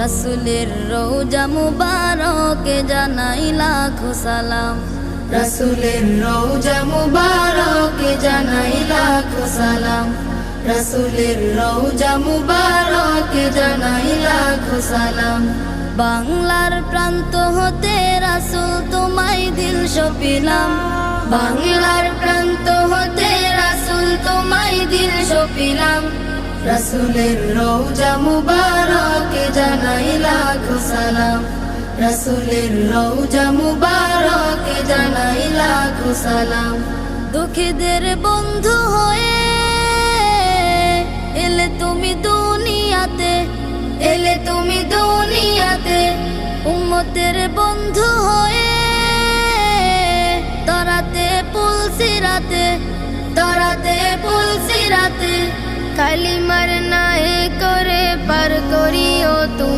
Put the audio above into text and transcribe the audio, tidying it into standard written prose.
রাসূলের রওজা মুবারকে জানাই লাখো সালাম। রাসূলের রওজা মুবারকে জানাই লাখো সালাম। রাসূলের রওজা মুবারকে জানাই লাখো সালাম। বাংলার প্রান্ত হতে রাসূল তোমায় দিল সপিলাম। বাংলার প্রান্ত হতে রাসূল তোমায় দিল সপিলাম। রাসূলের রওজা মুবারকে জানাই লাখো সালাম। রাসূলের রওজা মুবারকে জানাই লাখো সালাম। দুঃখীদের বন্ধু হয়ে এলে তুমি দুনিয়াতে, এলে তুমি দুনিয়াতে। উম্মতের বন্ধু হয়ে তরাতে পুলসিরাতে, তরাতে পুলসিরাতে। কালিমার নায়ে করে পার করিও তুমি।